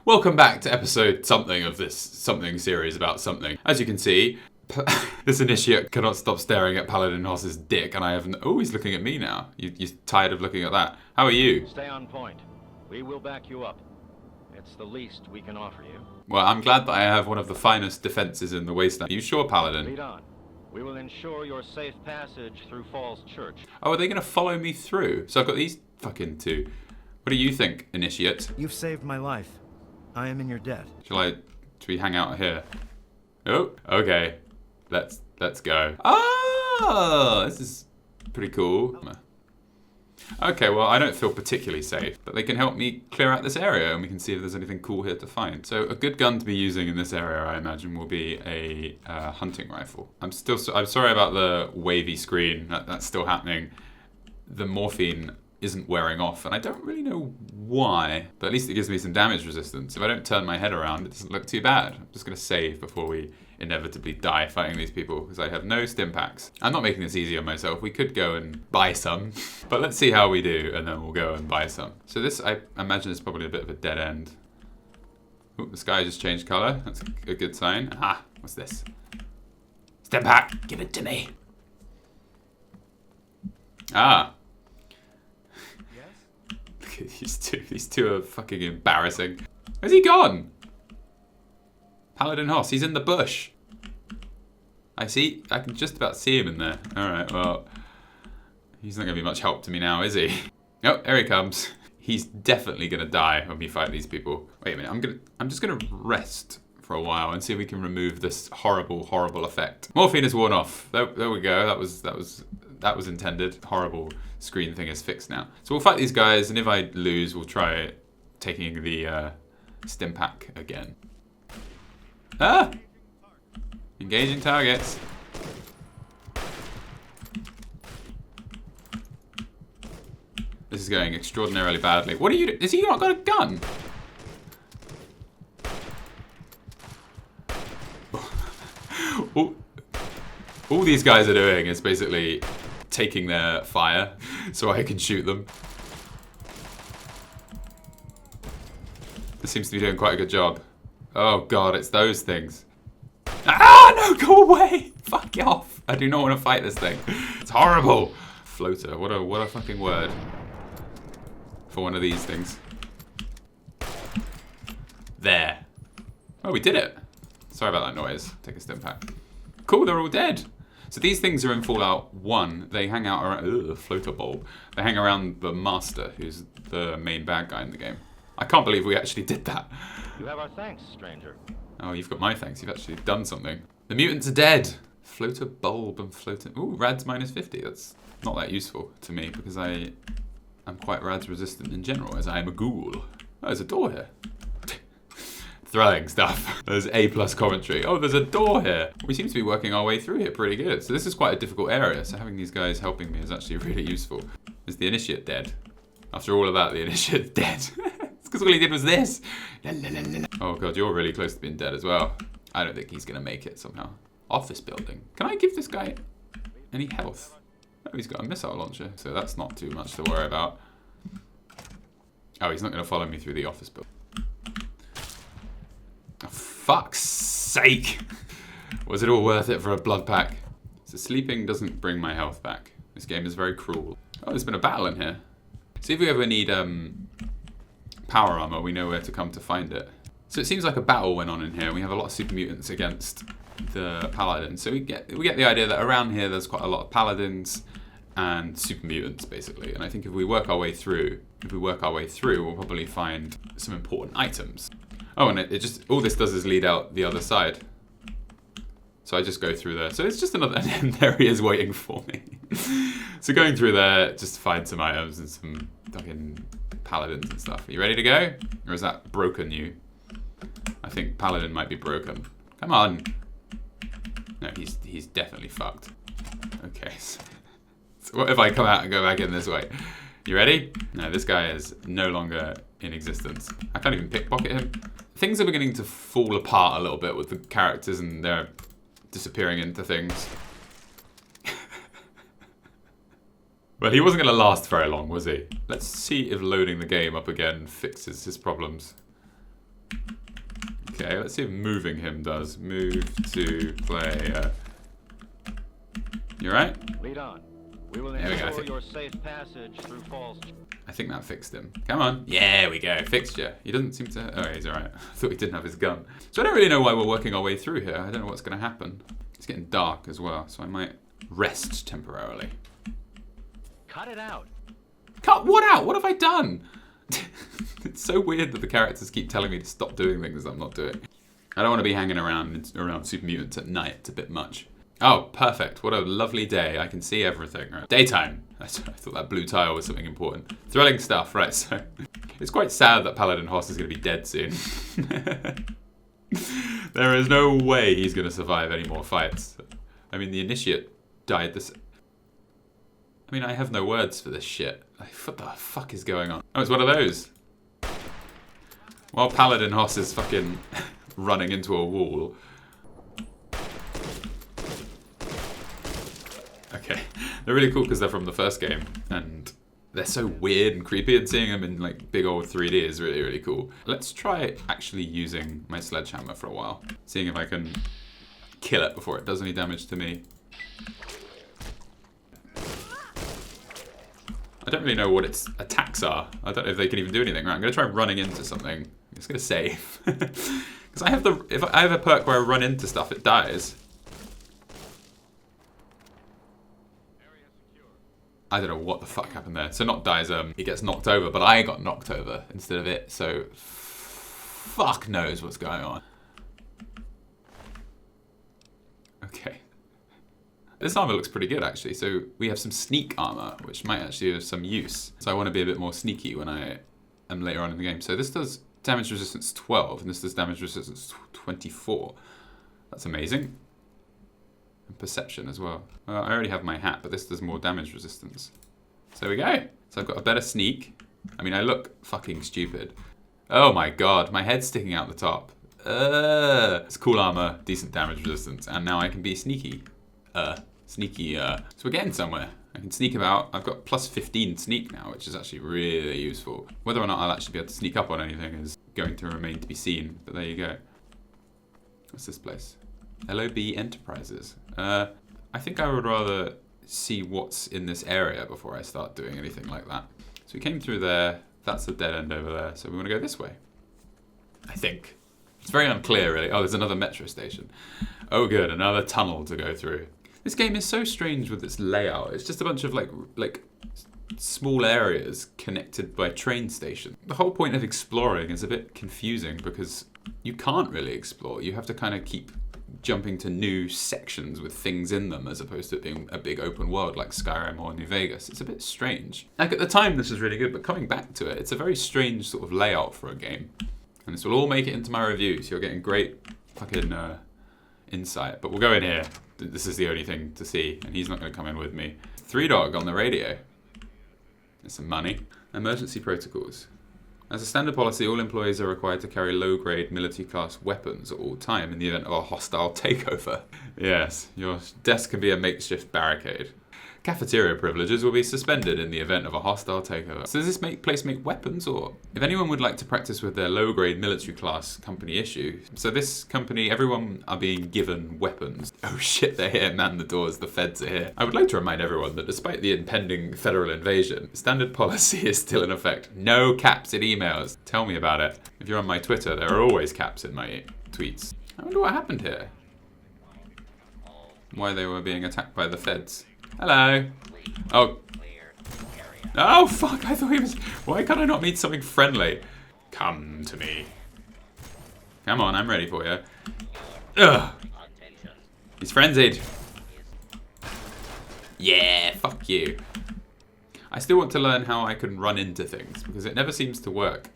Welcome back to episode something of this something series about something. As you can see, this initiate cannot stop staring at Paladin Hoss's dick, and I have... Oh, he's looking at me now. You're tired of looking at that. How are you? Stay on point. We will back you up. It's the least we can offer you. Well, I'm glad that I have one of the finest defenses in the wasteland. Are you sure, Paladin? Lead on. We will ensure your safe passage through Falls Church. Oh, are they going to follow me through? So I've got these fucking two. What do you think, initiate? You've saved my life. I am in your debt. Should we hang out here? Oh, okay. Let's go. Oh, this is pretty cool. Okay, well, I don't feel particularly safe, but they can help me clear out this area, and we can see if there's anything cool here to find. So a good gun to be using in this area, I imagine, will be a hunting rifle. I'm sorry about the wavy screen. That's still happening. The morphine isn't wearing off, and I don't really know why, but at least it gives me some damage resistance. If I don't turn my head around, it doesn't look too bad. I'm just going to save before we inevitably die fighting these people, because I have no stim packs. I'm not making this easy on myself. We could go and buy some, but let's see how we do, and then we'll go and buy some. So this, I imagine, is probably a bit of a dead end. Oh, the sky just changed color. That's a good sign. Ah, what's this? Stim pack, give it to me. Ah. Look at these two. These two are fucking embarrassing. Where's he gone? Paladin Hoss, he's in the bush. I can just about see him in there. Alright, well, he's not going to be much help to me now, is he? Oh, there he comes. He's definitely going to die when we fight these people. Wait a minute, I'm just going to rest for a while and see if we can remove this horrible, horrible effect. Morphine is worn off. There we go. That was intended. Horrible screen thing is fixed now. So we'll fight these guys, and if I lose, we'll try taking the stim pack again. Ah! Engaging targets. This is going extraordinarily badly. What are you doing? Has he not got a gun? All these guys are doing is basically taking their fire so I can shoot them. This seems to be doing quite a good job. Oh god, it's those things. Ah, no, go away! Fuck off! I do not want to fight this thing. It's horrible! Floater, what a fucking word for one of these things. There. Oh, we did it. Sorry about that noise. Take a stim pack. Cool, they're all dead. So these things are in Fallout 1. They hang out around... floater bulb. They hang around the Master, who's the main bad guy in the game. I can't believe we actually did that. You have our thanks, stranger. Oh, you've got my thanks. You've actually done something. The mutants are dead. Floater bulb and floater... Ooh, rads minus 50. That's not that useful to me because I'm quite rads resistant in general, as I am a ghoul. Oh, there's a door here. Throwing stuff. There's A+ commentary. Oh, there's a door here. We seem to be working our way through here pretty good. So this is quite a difficult area, so having these guys helping me is actually really useful. Is the initiate dead? After all of that, the initiate's dead. It's because all he did was this. Oh god, you're really close to being dead as well. I don't think he's going to make it somehow. Office building. Can I give this guy any health? Oh, he's got a missile launcher, so that's not too much to worry about. Oh, he's not going to follow me through the office building. Oh, fuck's sake! Was it all worth it for a blood pack? So sleeping doesn't bring my health back. This game is very cruel. Oh, there's been a battle in here. See if we ever need power armor, we know where to come to find it. So it seems like a battle went on in here. We have a lot of super mutants against the paladins. So we get the idea that around here there's quite a lot of paladins and super mutants basically. And I think if we work our way through, we'll probably find some important items. Oh, and it just, all this does is lead out the other side. So I just go through there. So it's just another, and there he is waiting for me. So going through there, just to find some items and some fucking paladins and stuff. Are you ready to go? Or is that broken you? I think paladin might be broken. Come on. No, he's definitely fucked. Okay. So what if I come out and go back in this way? You ready? No, this guy is no longer in existence. I can't even pickpocket him. Things are beginning to fall apart a little bit with the characters and they're disappearing into things. Well, he wasn't going to last very long, was he? Let's see if loading the game up again fixes his problems. Okay, let's see if moving him does. Move to player. You right? Lead on. We will There we go, I ensure think- your safe passage through Falls. I think that fixed him. Come on. Yeah, we go. Fixture. He doesn't seem to... Oh, he's alright. I thought he didn't have his gun. So I don't really know why we're working our way through here. I don't know what's going to happen. It's getting dark as well, so I might rest temporarily. Cut it out. Cut what out? What have I done? It's so weird that the characters keep telling me to stop doing things I'm not doing. I don't want to be hanging around Super Mutants at night. It's a bit much. Oh, perfect. What a lovely day. I can see everything. Right. Daytime. I thought that blue tile was something important. Thrilling stuff. Right, so... It's quite sad that Paladin Hoss is going to be dead soon. There is no way he's going to survive any more fights. I mean, the Initiate died this... I mean, I have no words for this shit. Like, what the fuck is going on? Oh, it's one of those. While Paladin Hoss is fucking running into a wall. Okay. They're really cool because they're from the first game. And they're so weird and creepy, and seeing them in like big old 3D is really, really cool. Let's try actually using my sledgehammer for a while. Seeing if I can kill it before it does any damage to me. I don't really know what its attacks are. I don't know if they can even do anything. Right, I'm going to try running into something. I'm just going to save. Because if I have a perk where I run into stuff, it dies. I don't know what the fuck happened there. So not dies, it gets knocked over, but I got knocked over instead of it. So fuck knows what's going on. Okay. This armor looks pretty good, actually. So we have some sneak armor, which might actually have some use. So I want to be a bit more sneaky when I am later on in the game. So this does damage resistance 12, and this does damage resistance 24. That's amazing. And perception as well. I already have my hat, but this does more damage resistance. So there we go. So I've got a better sneak. I mean, I look fucking stupid. Oh my god, my head's sticking out the top. It's cool armor, decent damage resistance, and now I can be sneaky. So we're getting somewhere. I can sneak about. I've got plus 15 sneak now, which is actually really useful. Whether or not I'll actually be able to sneak up on anything is going to remain to be seen, but there you go. What's this place? LOB Enterprises. I think I would rather see what's in this area before I start doing anything like that. So we came through there. That's the dead end over there, so we want to go this way. I think. It's very unclear, really. Oh, there's another metro station. Oh, good, another tunnel to go through. This game is so strange with its layout. It's just a bunch of like small areas connected by train station. The whole point of exploring is a bit confusing because you can't really explore. You have to kind of keep jumping to new sections with things in them as opposed to it being a big open world like Skyrim or New Vegas. It's a bit strange. Like at the time this was really good, but coming back to it, it's a very strange sort of layout for a game. And this will all make it into my review, so you're getting great fucking insight. But we'll go in here. This is the only thing to see, and he's not going to come in with me. 3Dog on the radio. There's some money. Emergency protocols. As a standard policy, all employees are required to carry low-grade military-class weapons at all time in the event of a hostile takeover. Yes, your desk can be a makeshift barricade. Cafeteria privileges will be suspended in the event of a hostile takeover. So does this place make weapons, or? If anyone would like to practice with their low-grade military class company issue, so this company, everyone are being given weapons. Oh shit, they're here, man the doors, the feds are here. I would like to remind everyone that despite the impending federal invasion, standard policy is still in effect. No caps in emails. Tell me about it. If you're on my Twitter, there are always caps in my tweets. I wonder what happened here. Why they were being attacked by the feds. Hello. Oh. Oh, fuck. I thought he was... Why can't I not meet something friendly? Come to me. Come on, I'm ready for you. Ugh. He's frenzied. Yeah, fuck you. I still want to learn how I can run into things, because it never seems to work.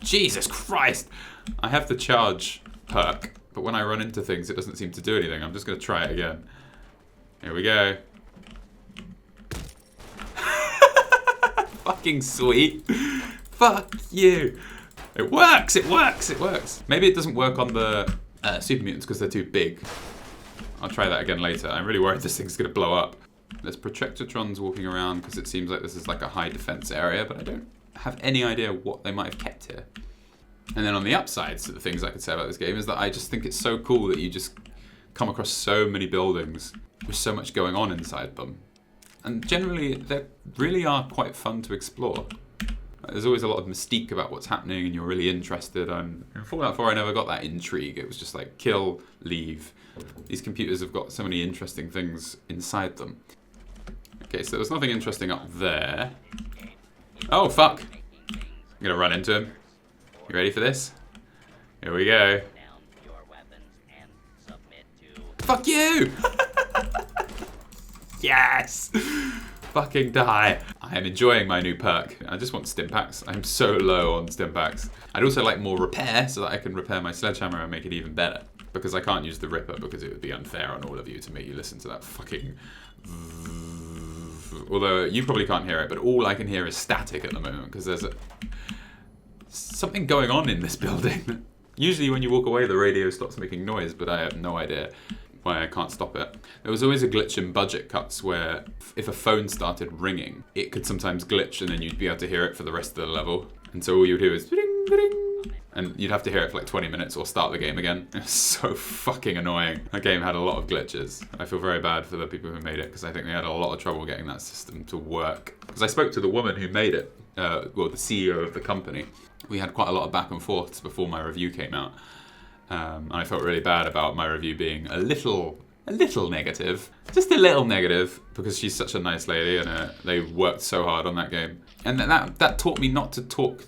Jesus Christ. I have the charge perk. But when I run into things, it doesn't seem to do anything. I'm just going to try it again. Here we go. Fucking sweet. Fuck you. It works, it works, it works. Maybe it doesn't work on the Super Mutants because they're too big. I'll try that again later. I'm really worried this thing's going to blow up. There's Projectotrons walking around because it seems like this is like a high defense area, but I don't have any idea what they might have kept here. And then on the upsides, the things I could say about this game is that I just think it's so cool that you just come across so many buildings with so much going on inside them. And generally, they really are quite fun to explore. There's always a lot of mystique about what's happening and you're really interested. And in Fallout 4, I never got that intrigue. It was just like, kill, leave. These computers have got so many interesting things inside them. Okay, so there's nothing interesting up there. Oh, fuck. I'm gonna run into him. You ready for this? Here we go. Fuck you! Yes! Fucking die. I am enjoying my new perk. I just want stim packs. I'm so low on stim packs. I'd also like more repair so that I can repair my sledgehammer and make it even better. Because I can't use the Ripper because it would be unfair on all of you to make you listen to that fucking... Although you probably can't hear it, but all I can hear is static at the moment because there's something going on in this building. Usually when you walk away the radio stops making noise, but I have no idea why I can't stop it. There was always a glitch in budget cuts where if a phone started ringing, it could sometimes glitch and then you'd be able to hear it for the rest of the level. And so all you'd hear is ding, ding, and you'd have to hear it for like 20 minutes or start the game again. It's so fucking annoying. That game had a lot of glitches. I feel very bad for the people who made it because I think they had a lot of trouble getting that system to work. Because I spoke to the woman who made it, well, the CEO of the company. We had quite a lot of back and forths before my review came out. And I felt really bad about my review being a little negative. Just a little negative, because she's such a nice lady and they worked so hard on that game. And that taught me not to talk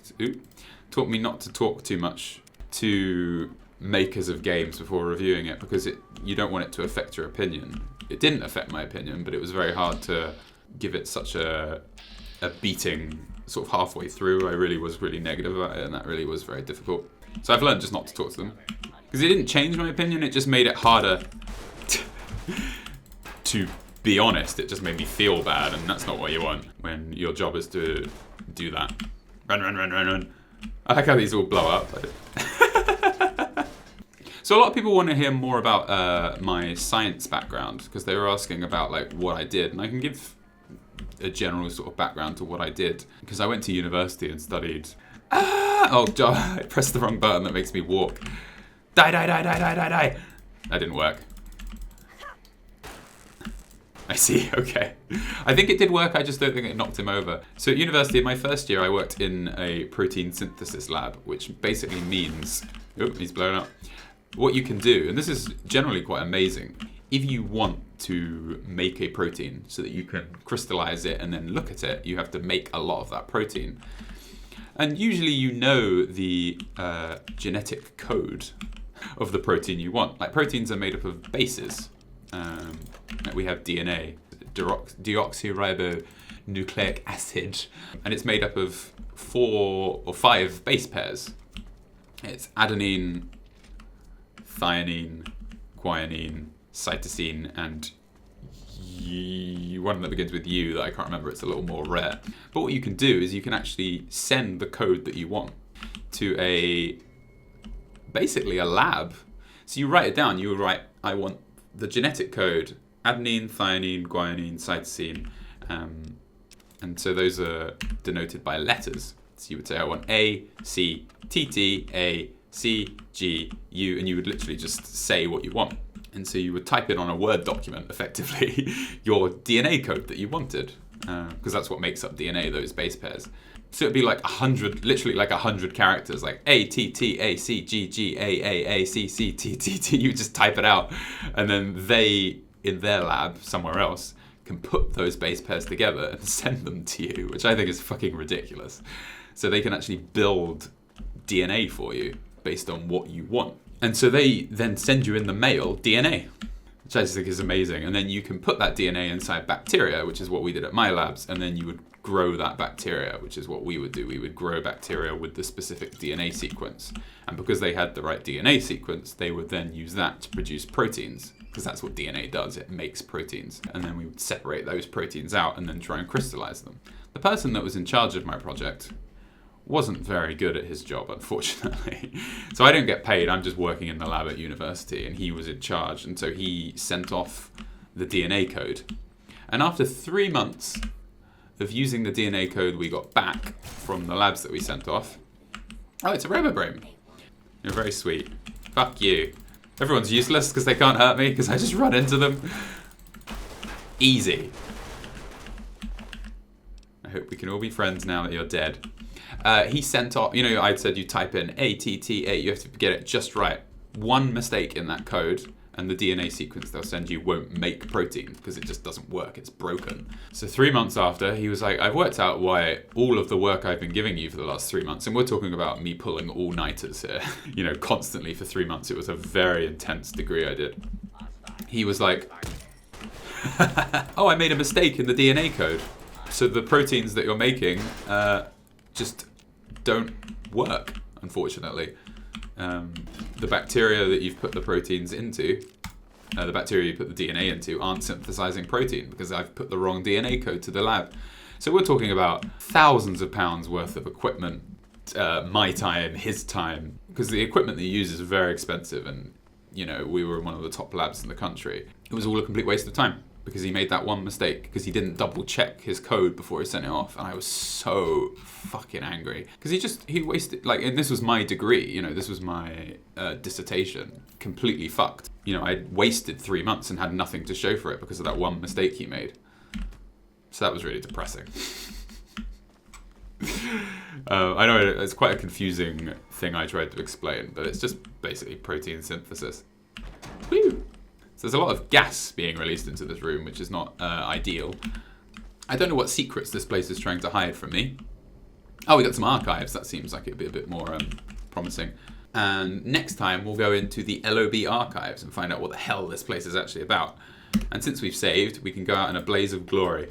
too much to makers of games before reviewing it, because you don't want it to affect your opinion. It didn't affect my opinion, but it was very hard to give it such a beating sort of halfway through. I really was really negative about it, and that really was very difficult. So I've learned just not to talk to them. Because it didn't change my opinion, it just made it harder to be honest. It just made me feel bad, and that's not what you want when your job is to do that. Run, run, run, run, run. I like how these all blow up. So a lot of people want to hear more about my science background, because they were asking about like what I did, and I can give a general sort of background to what I did. Because I went to university and studied... Oh, I pressed the wrong button that makes me walk. Die, die, die, die, die, die, die. That didn't work. I see, okay. I think it did work, I just don't think it knocked him over. So at university, in my first year, I worked in a protein synthesis lab, which basically means... Oh, he's blown up. What you can do, and this is generally quite amazing, if you want to make a protein so that you can crystallize it and then look at it, you have to make a lot of that protein. And usually you know the genetic code of the protein you want. Like proteins are made up of bases. We have DNA, deoxyribonucleic acid, and it's made up of 4 or 5 base pairs. It's adenine, thionine, guanine, cytosine, and one that begins with U that I can't remember. It's a little more rare. But what you can do is you can actually send the code that you want to basically a lab. So you write it down. You write, I want the genetic code, adenine, thionine, guanine, cytosine. And so those are denoted by letters. So you would say, I want A, C, T, T, A, C, G, U, and you would literally just say what you want. And so you would type in on a Word document, effectively, your DNA code that you wanted, because that's what makes up DNA, those base pairs. So it'd be like 100, literally like 100 characters, like A, T, T, A, C, G, G, A, C, C, T, T, T. You just type it out, and then they, in their lab somewhere else, can put those base pairs together and send them to you, which I think is fucking ridiculous. So they can actually build DNA for you based on what you want. And so they then send you in the mail DNA, which I just think is amazing. And then you can put that DNA inside bacteria, which is what we did at my labs, and then you would grow that bacteria, which is what we would do. We would grow bacteria with the specific DNA sequence. And because they had the right DNA sequence, they would then use that to produce proteins, because that's what DNA does, it makes proteins. And then we would separate those proteins out and then try and crystallize them. The person that was in charge of my project wasn't very good at his job, unfortunately. So I don't get paid, I'm just working in the lab at university, and he was in charge, and so he sent off the DNA code. And after 3 months of using the DNA code we got back from the labs that we sent off, Oh, it's a Robobrain. You're very sweet. Fuck you. Everyone's useless because they can't hurt me because I just run into them. Easy. I hope we can all be friends now that you're dead. He sent off, you know, I said you type in ATT8, you have to get it just right. One mistake in that code and the DNA sequence they'll send you won't make protein because it just doesn't work, it's broken. So 3 months after, he was like, I've worked out why all of the work I've been giving you for the last 3 months, and we're talking about me pulling all-nighters here, you know, constantly for 3 months. It was a very intense degree I did. He was like, oh, I made a mistake in the DNA code. So the proteins that you're making just don't work, unfortunately. The bacteria that you've put the proteins into, the bacteria you put the DNA into, aren't synthesizing protein because I've put the wrong DNA code to the lab. So we're talking about thousands of pounds worth of equipment, my time, his time, because the equipment that he uses is very expensive, and you know, we were in one of the top labs in the country. It was all a complete waste of time because he made that one mistake because he didn't double check his code before he sent it off, and I was so fucking angry because he wasted, like, and this was my degree, you know, this was my dissertation, completely fucked. You know, I wasted 3 months and had nothing to show for it because of that one mistake he made. So that was really depressing. I know it's quite a confusing thing I tried to explain, but it's just basically protein synthesis. Woo! So there's a lot of gas being released into this room, which is not ideal. I don't know what secrets this place is trying to hide from me. Oh, we got some archives. That seems like it'd be a bit more promising. And next time we'll go into the LOB Archives and find out what the hell this place is actually about. And since we've saved, we can go out in a blaze of glory.